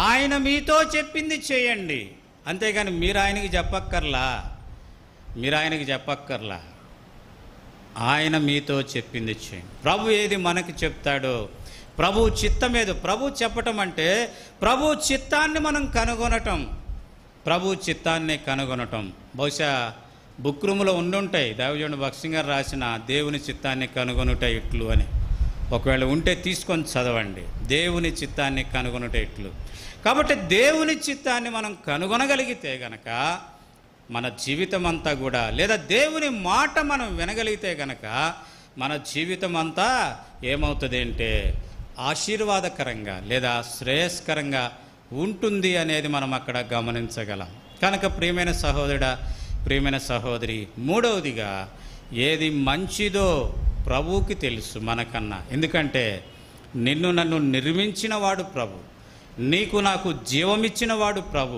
ఆయన మీతో చెప్పింది చేయండి, అంతేగాని మీరు ఆయనకి చెప్పక్కర్లా, ఆయన మీతో చెప్పింది చేయండి. ప్రభు ఏది మనకి చెప్తాడో, ప్రభు చిత్తం ఏదో, ప్రభు చెప్పటం అంటే ప్రభు చిత్తాన్ని మనం కనుగొనటం, బహుశా బుక్ రూమ్లో ఉండుంటాయి దైవజనుడు భక్సింగ్ గారు రాసిన దేవుని చిత్తాన్ని కనుగొనుట ఇట్లు అని. ఒకవేళ ఉంటే తీసుకొని చదవండి, దేవుని చిత్తాన్ని కనుగొనుట ఇట్లు. కాబట్టి దేవుని చిత్తాన్ని మనం కనుగొనగలిగితే గనక మన జీవితం అంతా కూడా, లేదా దేవుని మాట మనం వినగలిగితే గనక మన జీవితం అంతా ఏమవుతుంది అంటే ఆశీర్వాదకరంగా లేదా శ్రేయస్కరంగా ఉంటుంది అనేది మనం అక్కడ గమనించగలం. కనుక ప్రియమైన సహోదరుడా, ప్రియమైన సహోదరి, మూడవదిగా ఏది మంచిదో ప్రభువుకి తెలుసు మనకన్నా. ఎందుకంటే నిన్ను నన్ను నిర్మించిన వాడు ప్రభు, నీకు నాకు జీవమిచ్చిన వాడు ప్రభు,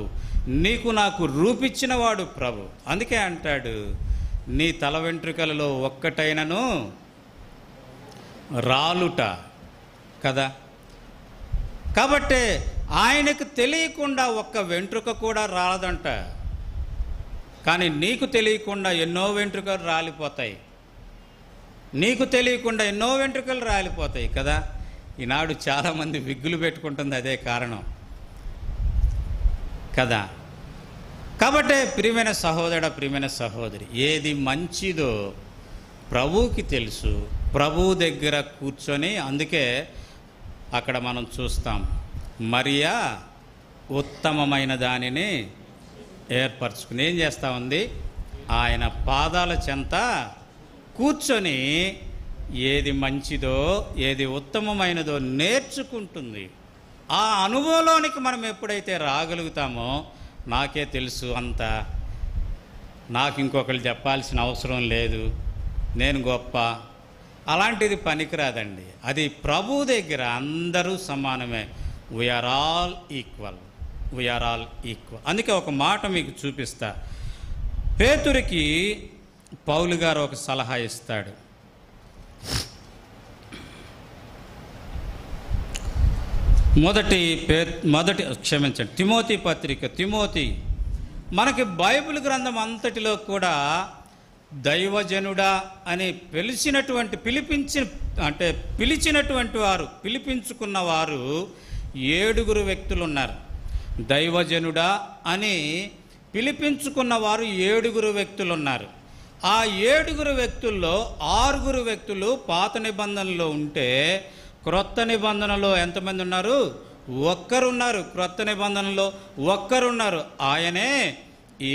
నీకు నాకు రూపిచ్చిన వాడు ప్రభు. అందుకే అంటాడు, నీ తల వెంట్రుకలలో ఒక్కటైనను రాలుట కదా. కాబట్టి ఆయనకు తెలియకుండా ఒక్క వెంట్రుక కూడా రాలదంట, కానీ నీకు తెలియకుండా ఎన్నో వెంట్రుకలు రాలిపోతాయి, కదా. ఈనాడు చాలామంది విగ్గులు పెట్టుకుంటుంది, అదే కారణం కదా. కాబట్టి ప్రియమైన సహోదరుడా, ప్రియమైన సహోదరి, ఏది మంచిదో ప్రభువుకి తెలుసు, ప్రభువు దగ్గర కూర్చొని, అందుకే అక్కడ మనం చూస్తాం, మరియా ఉత్తమమైన దానిని ఏర్పరచుకుని ఏం చేస్తూ ఉంది, ఆయన పాదాల చెంత కూర్చొని ఏది మంచిదో ఏది ఉత్తమమైనదో నేర్చుకుంటుంది. ఆ అనుభవంలోనికి మనం ఎప్పుడైతే రాగలుగుతామో, నాకే తెలుసు అంతా, నాకు ఇంకొకరు చెప్పాల్సిన అవసరం లేదు, నేను గొప్ప, అలాంటిది పనికిరాదండి. అది ప్రభు దగ్గర అందరూ సమానమే. We're all equal. అందుకే ఒక మాట మీకు చూపిస్తా. పేతురికి పౌలు గారు ఒక సలహా ఇస్తాడు. తిమోతి పత్రిక, మనకి బైబిల్ గ్రంథం అంతటిలో కూడా దైవజనుడా అని పిలిచినటువంటి వారు, పిలిపించుకున్న వారు 7 వ్యక్తులు ఉన్నారు. దైవజనుడా అని పిలిపించుకున్న వారు 7 వ్యక్తులు ఉన్నారు. ఆ 7 వ్యక్తుల్లో 6 వ్యక్తులు పాత నిబంధనలో ఉంటే, క్రొత్త నిబంధనలో ఎంతమంది ఉన్నారు? ఒక్కరున్నారు. క్రొత్త నిబంధనలో ఒక్కరున్నారు, ఆయనే ఈ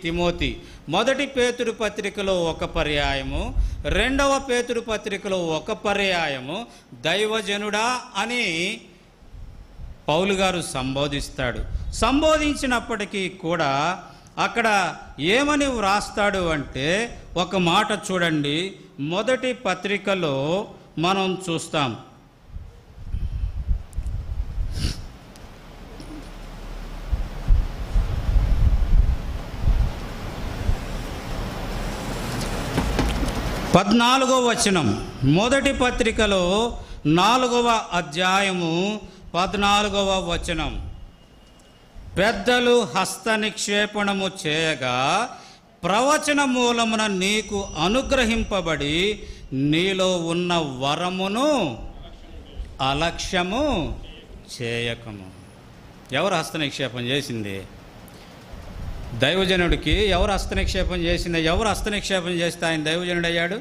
తిమోతి. మొదటి పేతురు పత్రికలో ఒక పర్యాయము, రెండవ పేతురు పత్రికలో ఒక పర్యాయము దైవజనుడా అని పౌలు గారు సంబోధించినప్పటికీ కూడా అక్కడ ఏమని వ్రాస్తాడు అంటే, ఒక మాట చూడండి, మొదటి పత్రికలో మనం చూస్తాం. వచనం, మొదటి పత్రికలో 4వ అధ్యాయము 14వ వచనం. పెద్దలు హస్త నిక్షేపణము చేయగా ప్రవచన మూలమున నీకు అనుగ్రహింపబడి నీలో ఉన్న వరమును అలక్ష్యము చేయకము. ఎవరు హస్త నిక్షేపం చేసింది? దైవజనుడికి ఎవరు హస్త నిక్షేపం చేసింది? ఎవరు హస్త నిక్షేపం చేస్తే ఆయన దైవజనుడు అయ్యాడు?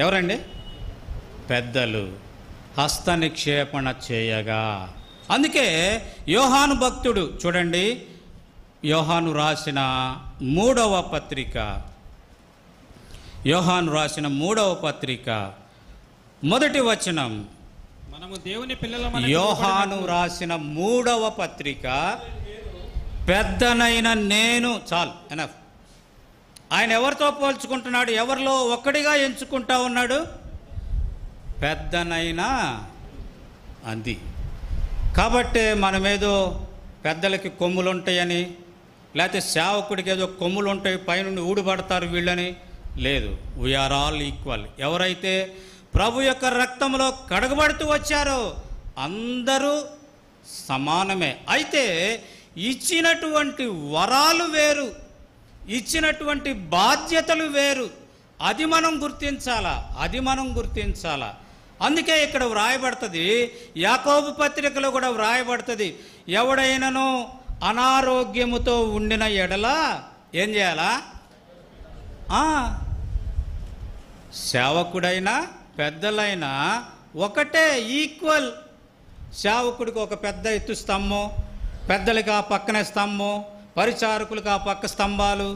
ఎవరండి? పెద్దలు హస్త నిక్షేపణ చేయగా. అందుకే యోహాను భక్తుడు చూడండి, యోహాను రాసిన 3వ పత్రిక, మొదటి వచనం. మనము దేవుని పిల్లలమని యోహాను రాసిన 3వ పత్రిక పెద్దనైన నేను, చాలు, ఎనఫ్. ఆయన ఎవరితో పోల్చుకుంటున్నాడు? ఎవరిలో ఒక్కడిగా ఎంచుకుంటా ఉన్నాడు? పెద్దనైనా అది. కాబట్టే మనమేదో పెద్దలకి కొమ్ములు ఉంటాయని, లేకపోతే సేవకుడికి ఏదో కొమ్ములు ఉంటాయి పైనుండి ఊడిపడతారు వీళ్ళని లేదు. We're all equal. ఎవరైతే ప్రభు యొక్క రక్తంలో కడగబడుతూ వచ్చారో అందరూ సమానమే. అయితే ఇచ్చినటువంటి వరాలు వేరు, ఇచ్చినటువంటి బాధ్యతలు వేరు. అది మనం గుర్తించాలా. అందుకే ఇక్కడ వ్రాయబడుతుంది, యాకోబు పత్రికలో కూడా వ్రాయబడుతుంది, ఎవడైనాను అనారోగ్యముతో ఉండిన ఎడల ఏం చేయాలా? సేవకుడైనా పెద్దలైనా ఒకటే, ఈక్వల్. సేవకుడికి ఒక పెద్ద ఎత్తు స్తంభం, పెద్దలకి ఆ పక్కనే స్తంభం, పరిచారకులకు ఆ పక్క స్తంభాలు,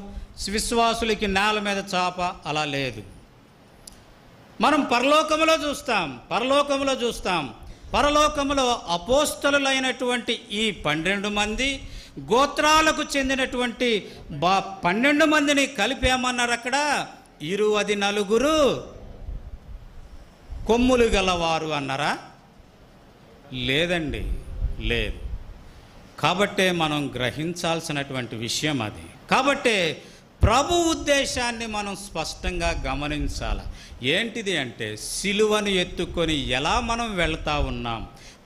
విశ్వాసులకి నేల మీద చాప, అలా లేదు. మనం పరలోకములో చూస్తాం. పరలోకములో అపోస్తలులైనటువంటి ఈ 12 మంది గోత్రాలకు చెందినటువంటి 12 మందిని కలిపేమన్నారు అక్కడ? 24 కొమ్ములు గలవారు అన్నారా? లేదండి, లేదు. కాబట్టే మనం గ్రహించాల్సినటువంటి విషయం అది. కాబట్టే ప్రభు ఉద్దేశాన్ని మనం స్పష్టంగా గమనించాలి. ఏంటిది అంటే సిలువను ఎత్తుకొని ఎలా మనం వెళ్తా ఉన్నాం,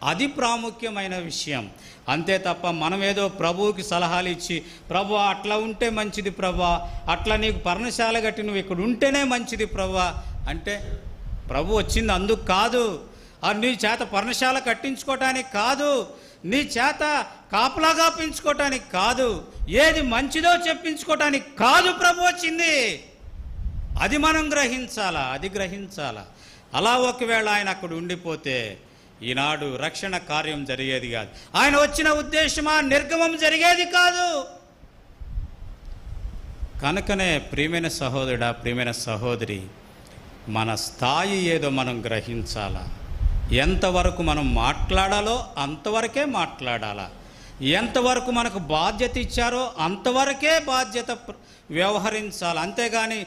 అది ప్రాముఖ్యమైన విషయం. అంతే తప్ప మనం ఏదో ప్రభువుకి సలహాలు ఇచ్చి, ప్రభు అట్లా ఉంటే మంచిది ప్రభా, అట్లా నీకు పర్ణశాల కట్టి నువ్వు ఇక్కడ ఉంటేనే మంచిది ప్రభా అంటే, ప్రభు వచ్చింది అందుకు కాదు. నీ చేత పర్ణశాల కట్టించుకోవటానికి కాదు, నీ చేత కాపలాగా పెంచుకోవటానికి కాదు, ఏది మంచిదో చెప్పించుకోవటానికి కాదు ప్రభు వచ్చింది. అది మనం గ్రహించాలా. అలా ఒకవేళ ఆయన అక్కడ ఉండిపోతే ఈనాడు రక్షణ కార్యం జరిగేది కాదు. ఆయన వచ్చిన ఉద్దేశమా నిర్గమం జరిగేది కాదు. కనుకనే ప్రియమైన సహోదరుడా, ప్రియమైన సహోదరి, మన స్థాయి ఏదో మనం గ్రహించాలా. ఎంతవరకు మనం మాట్లాడాలో అంతవరకే మాట్లాడాలా. ఎంతవరకు మనకు బాధ్యత ఇచ్చారో అంతవరకే బాధ్యత వ్యవహరించాలి. అంతేగాని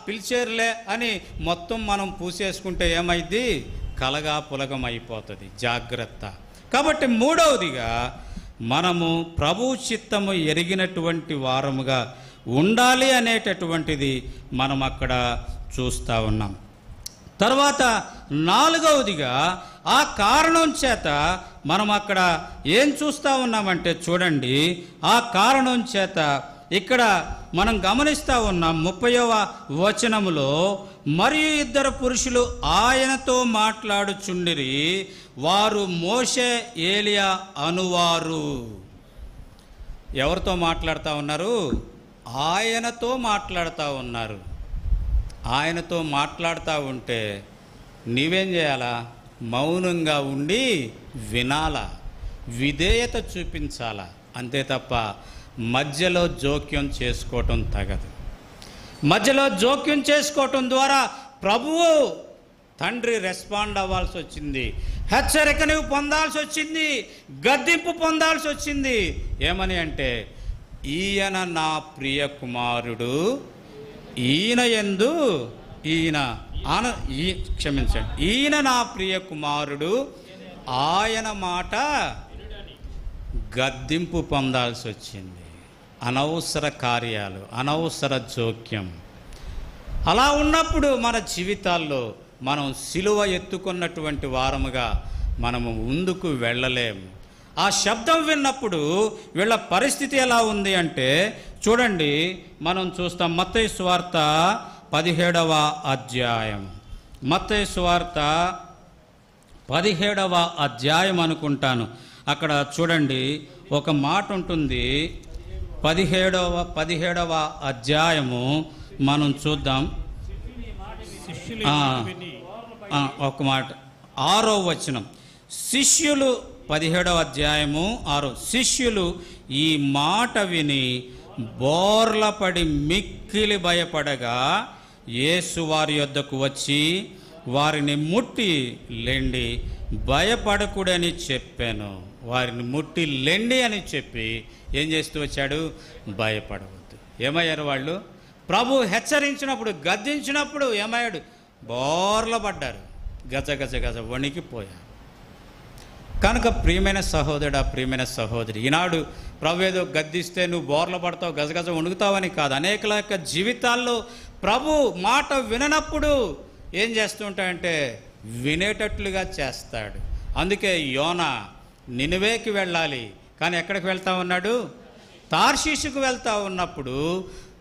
పిలిచేరులే అని మొత్తం మనం పూసేసుకుంటే ఏమైంది? కలగా పులగం అయిపోతుంది. జాగ్రత్త. కాబట్టి మూడవదిగా మనము ప్రభు చిత్తము ఎరిగినటువంటి వారముగా ఉండాలి అనేటటువంటిది మనం అక్కడ చూస్తూ ఉన్నాం. తర్వాత నాలుగవదిగా ఆ కారణం చేత మనం అక్కడ ఏం చూస్తూ ఉన్నామంటే చూడండి, ఆ కారణం చేత ఇక్కడ మనం గమనిస్తూ ఉన్నాం 30వ వచనములో, మరియు 2 పురుషులు ఆయనతో మాట్లాడుచుండిరి, వారు మోషే ఏలియా అనువారు. ఎవరితో మాట్లాడుతూ ఉన్నారు? ఆయనతో మాట్లాడుతూ ఉన్నారు. ఆయనతో మాట్లాడుతూ ఉంటే నీవేం చేయాలా? మౌనంగా ఉండి వినాలా, విధేయత చూపించాలా. అంతే తప్ప మధ్యలో జోక్యం చేసుకోవటం తగదు. మధ్యలో జోక్యం చేసుకోవటం ద్వారా ప్రభువు తండ్రి రెస్పాండ్ అవ్వాల్సి వచ్చింది, హెచ్చరికను పొందాల్సి వచ్చింది, గద్దింపు పొందాల్సి వచ్చింది. ఏమని అంటే, ఈయన నా ప్రియ కుమారుడు, ఈయన నా ప్రియ కుమారుడు, ఆయన మాట గద్దింపు పొందాల్సి వచ్చింది. అనవసర కార్యాలు, అనవసర జోక్యం. అలా ఉన్నప్పుడు మన జీవితాల్లో మనం సిలువ ఎత్తుకున్నటువంటి వారముగా మనము ముందుకు వెళ్ళలేము. ఆ శబ్దం విన్నప్పుడు వీళ్ళ పరిస్థితి ఎలా ఉంది అంటే చూడండి, మనం చూస్తాం మత్తయి సువార్త 17వ అధ్యాయం. మత్తయి సువార్త 17వ అధ్యాయం అనుకుంటాను. అక్కడ చూడండి ఒక మాట ఉంటుంది. 17వ అధ్యాయము మనం చూద్దాం. ఒక మాట 6వ వచనం. శిష్యులు 17వ అధ్యాయము 6. శిష్యులు ఈ మాట విని బోర్లపడి మిక్కిలి భయపడగా యేసు వారి యొద్దకు వచ్చి వారిని ముట్టి లెండి, భయపడకూడని చెప్పాను, వారిని ముట్టి లెండి అని చెప్పి ఏం చేస్తూ వచ్చాడు? భయపడవద్దు. ఏమయ్యారు వాళ్ళు? ప్రభు హెచ్చరించినప్పుడు, గద్దించినప్పుడు ఏమయ్యాడు? బోర్ల పడ్డారు, గజ గజ గజ వణికిపోయారు. కనుక ప్రియమైన సహోదరుడా, ప్రియమైన సహోదరి, ఈనాడు ప్రభు ఏదో గద్దిస్తే నువ్వు బోర్ల పడతావు, గజగజ వణుకుతావని కాదు. అనేకల యొక్క జీవితాల్లో ప్రభు మాట విననప్పుడు ఏం చేస్తూ ఉంటాడంటే వినేటట్లుగా చేస్తాడు. అందుకే యోనా నినివేకి వెళ్ళాలి, కానీ ఎక్కడికి వెళ్తా ఉన్నాడు? తార్షీషుకు వెళ్తా ఉన్నప్పుడు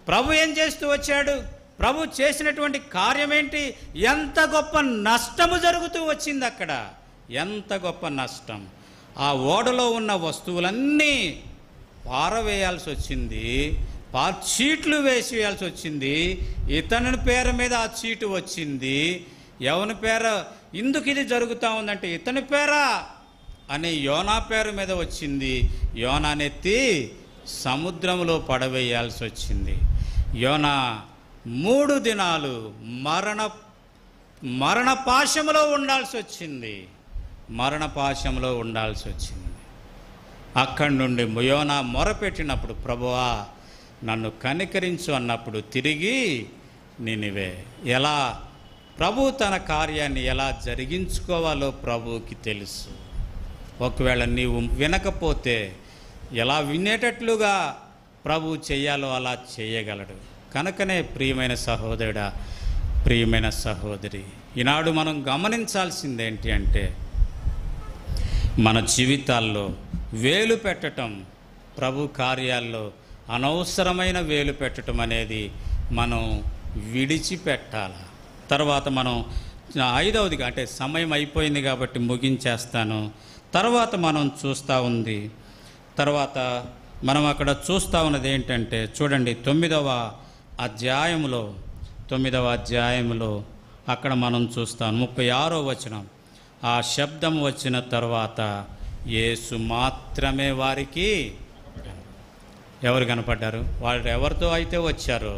ప్రభు ఏం చేస్తూ వచ్చాడు? ప్రభు చేసినటువంటి కార్యం ఏంటి? ఎంత గొప్ప నష్టము జరుగుతూ వచ్చింది అక్కడ, ఎంత గొప్ప నష్టం. ఆ ఓడలో ఉన్న వస్తువులన్నీ పారవేయాల్సి వచ్చింది, చీట్లు వేసేయాల్సి వచ్చింది. ఇతని పేరు మీద ఆ చీటు వచ్చింది. ఎవరి పేరు? ఇందుకు ఇది జరుగుతూ ఉందంటే ఇతని పేరా అని యోనా పేరు మీద వచ్చింది. యోనానెత్తి సముద్రంలో పడవేయాల్సి వచ్చింది. యోనా 3 దినాలు మరణ పాశములో ఉండాల్సి వచ్చింది, మరణపాశంలో ఉండాల్సి వచ్చింది. అక్కడి నుండి యోనా మొరపెట్టినప్పుడు, ప్రభువా నన్ను కనికరించు అన్నప్పుడు తిరిగి నినివే. ఎలా ప్రభు తన కార్యాన్ని ఎలా జరిగించుకోవాలో ప్రభువుకి తెలుసు. ఒకవేళ నీవు వినకపోతే ఎలా వినేటట్లుగా ప్రభు చెయ్యాలో అలా చేయగలడు. కనుకనే ప్రియమైన సహోదరుడా, ప్రియమైన సహోదరి, ఈనాడు మనం గమనించాల్సిందేంటి అంటే మన జీవితాల్లో వేలు పెట్టటం, ప్రభు కార్యాల్లో అనవసరమైన వేలు పెట్టడం అనేది మనం విడిచిపెట్టాలి. తర్వాత మనం 5వదిగా, అంటే సమయం అయిపోయింది కాబట్టి ముగించేస్తాను. తర్వాత మనం చూస్తూ ఉంది, తర్వాత మనం అక్కడ చూస్తూ ఉన్నది ఏంటంటే చూడండి 9వ అధ్యాయంలో అక్కడ మనం చూస్తాం 36వ వచనం. ఆ శబ్దం వచ్చిన తర్వాత యేసు మాత్రమే వారికి ఎవరు కనపడ్డారు? వాళ్ళు ఎవరితో అయితే వచ్చారో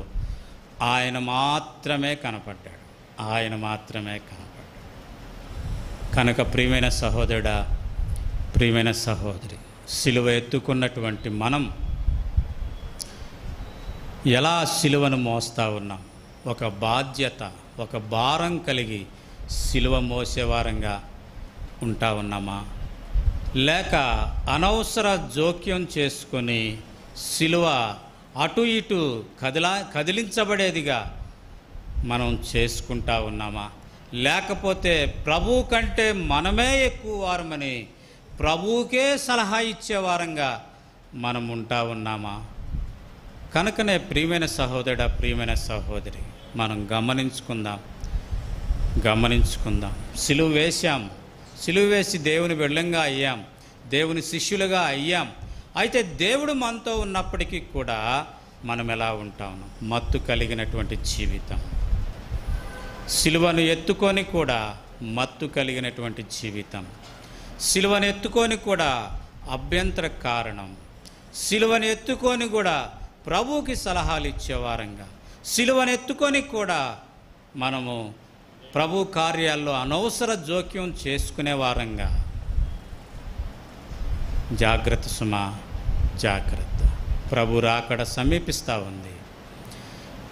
ఆయన మాత్రమే కనపడ్డాడు, ఆయన మాత్రమే కనపడ్డాడు. కనుక ప్రియమైన సహోదరుడా, ప్రియమైన సహోదరి, సిలువ ఎత్తుకున్నటువంటి మనం ఎలా సిలువను మోస్తూ ఉన్నాం? ఒక బాధ్యత, ఒక భారం కలిగి సిలువ మోసేవారంగా ఉంటా ఉన్నామా? లేక అనవసర జోక్యం చేసుకొని సిలువ అటు ఇటు కదిలించబడేదిగా మనం చేసుకుంటా ఉన్నామా? లేకపోతే ప్రభు కంటే మనమే ఎక్కువ వారమని ప్రభువుకే సలహా ఇచ్చేవారంగా మనం ఉంటా ఉన్నామా? కనుకనే ప్రియమైన సహోదరుడా, ప్రియమైన సహోదరి, మనం గమనించుకుందాం. సిలువ వేశాం, సిలువ వేసి దేవుని బిడ్డలంగా అయ్యాం, దేవుని శిష్యులుగా అయ్యాం. అయితే దేవుడు మనతో ఉన్నప్పటికీ కూడా మనం ఎలా ఉంటాము? మత్తు కలిగినటువంటి జీవితం. సిలువను ఎత్తుకొని కూడా మత్తు కలిగినటువంటి జీవితం. సిలువను ఎత్తుకొని కూడా అభ్యంతర కారణం. సిలువను ఎత్తుకొని కూడా ప్రభువుకి సలహాలు ఇచ్చేవారంగా, సిలువను ఎత్తుకొని కూడా మనము ప్రభు కార్యాల్లో అనవసర జోక్యం చేసుకునే వారంగా. జాగ్రత్త సుమా, జాగ్రత్త. ప్రభు రాకడ సమీపిస్తూ ఉంది,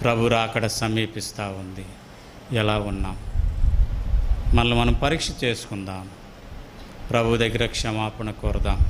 ప్రభు రాకడ సమీపిస్తూ ఉంది. ఎలా ఉన్నాం? మనల్ని మనం పరీక్ష చేసుకుందాం, ప్రభు దగ్గర క్షమాపణ కోరుదాం.